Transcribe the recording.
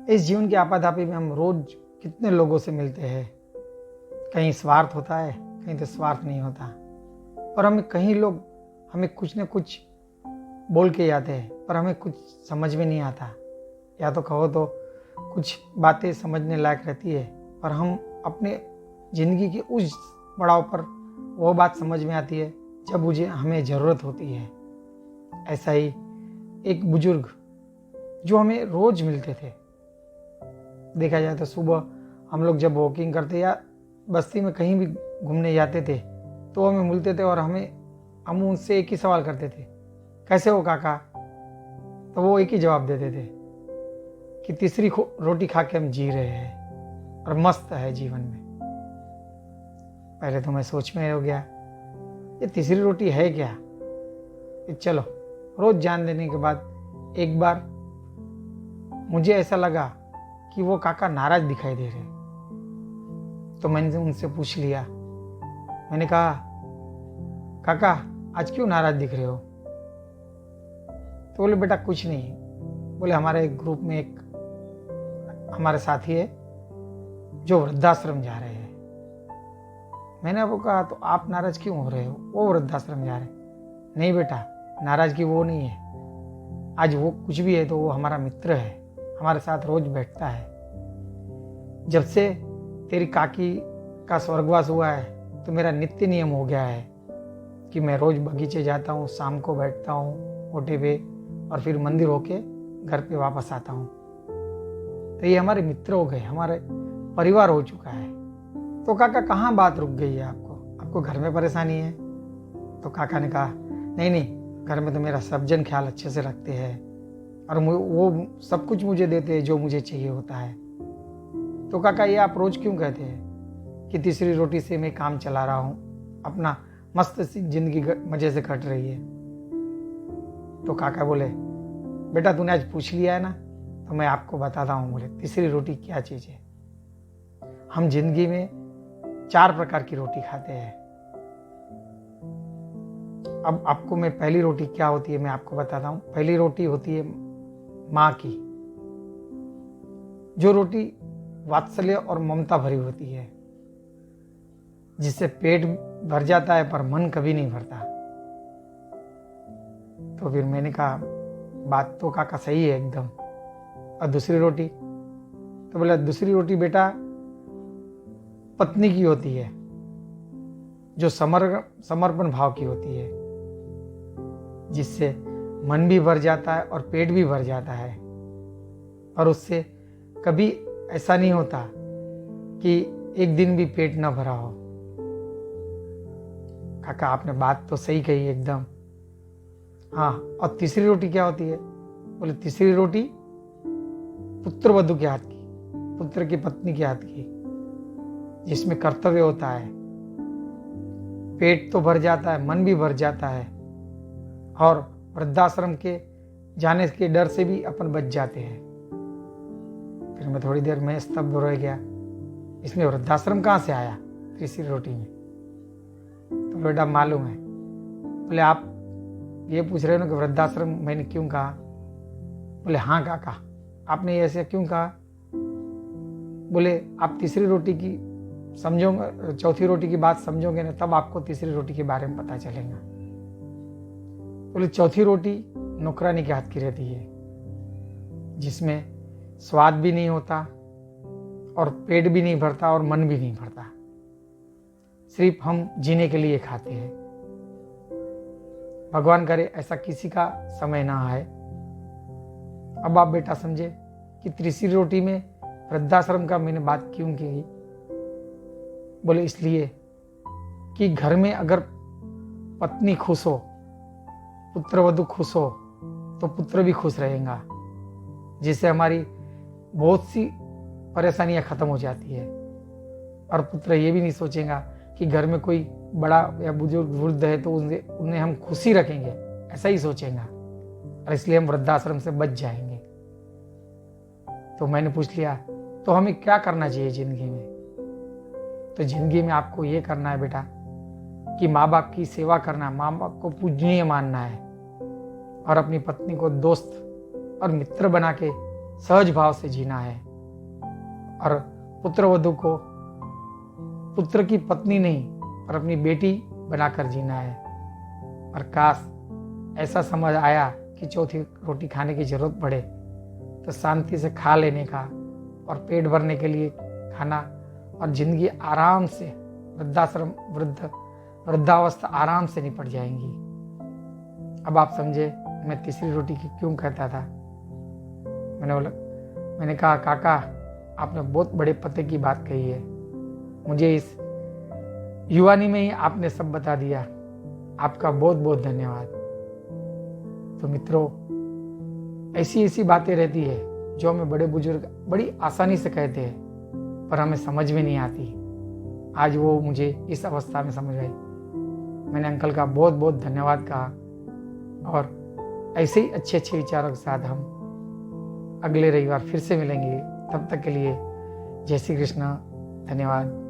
इस जीवन की आपाधापी में हम रोज कितने लोगों से मिलते हैं। कहीं स्वार्थ होता है, कहीं तो स्वार्थ नहीं होता। और हमें कहीं लोग हमें कुछ न कुछ बोल के जाते हैं, पर हमें कुछ समझ में नहीं आता। या तो कहो तो कुछ बातें समझने लायक रहती है, पर हम अपने ज़िंदगी के उस पड़ाव पर वो बात समझ में आती है जब मुझे हमें ज़रूरत होती है। ऐसा ही एक बुजुर्ग जो हमें रोज़ मिलते थे, देखा जाए तो सुबह हम लोग जब वॉकिंग करते या बस्ती में कहीं भी घूमने जाते थे तो हमें मिलते थे और हम उनसे एक ही सवाल करते थे, कैसे हो काका? तो वो एक ही जवाब देते थे कि तीसरी रोटी खा के हम जी रहे हैं और मस्त है जीवन में। पहले तो मैं सोच में हो गया, ये तीसरी रोटी है क्या? चलो, रोज जान देने के बाद एक बार मुझे ऐसा लगा कि वो काका नाराज दिखाई दे रहे। तो मैंने उनसे पूछ लिया, मैंने कहा, काका आज क्यों नाराज दिख रहे हो? तो बोले, बेटा कुछ नहीं। बोले, हमारे एक ग्रुप में एक हमारे साथी है जो वृद्धाश्रम जा रहे हैं। मैंने आपको कहा, तो आप नाराज क्यों हो रहे हो? वो वृद्धाश्रम जा रहे हैं। नहीं बेटा, नाराजगी वो नहीं है। आज वो कुछ भी है तो वो हमारा मित्र है, हमारे साथ रोज बैठता है। जब से तेरी काकी का स्वर्गवास हुआ है तो मेरा नित्य नियम हो गया है कि मैं रोज बगीचे जाता हूँ, शाम को बैठता हूँ ओटे पे और फिर मंदिर होके घर पे वापस आता हूँ। तो ये हमारे मित्र हो गए, हमारे परिवार हो चुका है। तो काका कहाँ बात रुक गई है? आपको घर में परेशानी है? तो काका ने कहा, नहीं, घर में तो मेरा सब जन ख्याल अच्छे से रखते हैं और वो सब कुछ मुझे देते हैं जो मुझे चाहिए होता है। तो काका ये आप रोज क्यों कहते हैं कि तीसरी रोटी से मैं काम चला रहा हूँ, अपना मस्त सी जिंदगी मजे से कट रही है? तो काका बोले, बेटा तूने आज पूछ लिया है ना, तो मैं आपको बताता हूँ। बोले, तीसरी रोटी क्या चीज़ है? हम जिंदगी में 4 प्रकार की रोटी खाते हैं। अब आपको मैं पहली रोटी क्या होती है मैं आपको बताता हूँ। पहली रोटी होती है माँ की, जो रोटी वात्सल्य और ममता भरी होती है, जिससे पेट भर जाता है पर मन कभी नहीं भरता। तो फिर मैंने कहा, बात तो काका सही है एकदम। और दूसरी रोटी? तो बोला, दूसरी रोटी बेटा पत्नी की होती है, जो समर्पण भाव की होती है, जिससे मन भी भर जाता है और पेट भी भर जाता है। और उससे कभी ऐसा नहीं होता कि एक दिन भी पेट न भरा हो। काका आपने बात तो सही कही एकदम। हाँ, और तीसरी रोटी क्या होती है? बोले, तीसरी रोटी पुत्र वधू के हाथ की, पुत्र की पत्नी के हाथ की, जिसमें कर्तव्य होता है, पेट तो भर जाता है, मन भी भर जाता है और वृद्धाश्रम के जाने के डर से भी अपन बच जाते हैं। फिर मैं थोड़ी देर में स्तब्ध रह गया, इसमें वृद्धाश्रम कहाँ से आया तीसरी रोटी में? तो बेटा मालूम है। बोले, आप ये पूछ रहे हो ना कि वृद्धाश्रम मैंने क्यों कहा? बोले, हाँ काका, आपने ऐसे क्यों कहा? बोले, आप तीसरी रोटी की समझोगे, चौथी रोटी की बात समझोगे ना, तब आपको तीसरी रोटी के बारे में पता चलेगा। बोले, चौथी रोटी नौकरानी के हाथ की रहती है, जिसमें स्वाद भी नहीं होता और पेट भी नहीं भरता और मन भी नहीं भरता। सिर्फ हम जीने के लिए खाते हैं। भगवान करे ऐसा किसी का समय ना आए। अब आप बेटा समझे कि तीसरी रोटी में वृद्धाश्रम का मैंने बात क्यों की? बोले, इसलिए कि घर में अगर पत्नी खुश हो, पुत्र वधू खुश हो, तो पुत्र भी खुश रहेगा, जिससे हमारी बहुत सी परेशानियां खत्म हो जाती है। और पुत्र ये भी नहीं सोचेगा कि घर में कोई बड़ा या बुजुर्ग वृद्ध है तो उन्हें हम खुशी रखेंगे, ऐसा ही सोचेगा, और इसलिए हम वृद्धाश्रम से बच जाएंगे। तो मैंने पूछ लिया, तो हमें क्या करना चाहिए जिंदगी में? तो जिंदगी में आपको ये करना है बेटा कि माँ बाप की सेवा करना, माँ बाप को पूजनीय मानना है और अपनी पत्नी को दोस्त और मित्र बना के सहज भाव से जीना है और पुत्रवधू को पुत्र की पत्नी नहीं पर अपनी बेटी बनाकर जीना है। और काश ऐसा समझ आया कि चौथी रोटी खाने की जरूरत पड़े तो शांति से खा लेने का और पेट भरने के लिए खाना और जिंदगी आराम से वृद्धावस्था आराम से निपट जाएंगी। अब आप समझे मैं तीसरी रोटी की क्यों कहता था। मैंने कहा काका आपने बहुत बड़े पते की बात कही है, मुझे इस युवानी में ही आपने सब बता दिया। आपका बहुत बहुत धन्यवाद। तो मित्रों, ऐसी बातें रहती है जो हमें बड़े बुजुर्ग बड़ी आसानी से कहते हैं पर हमें समझ में नहीं आती। आज वो मुझे इस अवस्था में समझ आई। मैंने अंकल का बहुत बहुत धन्यवाद कहा और ऐसे ही अच्छे अच्छे विचारों के साथ हम अगले रविवार फिर से मिलेंगे। तब तक के लिए जय श्री कृष्ण, धन्यवाद।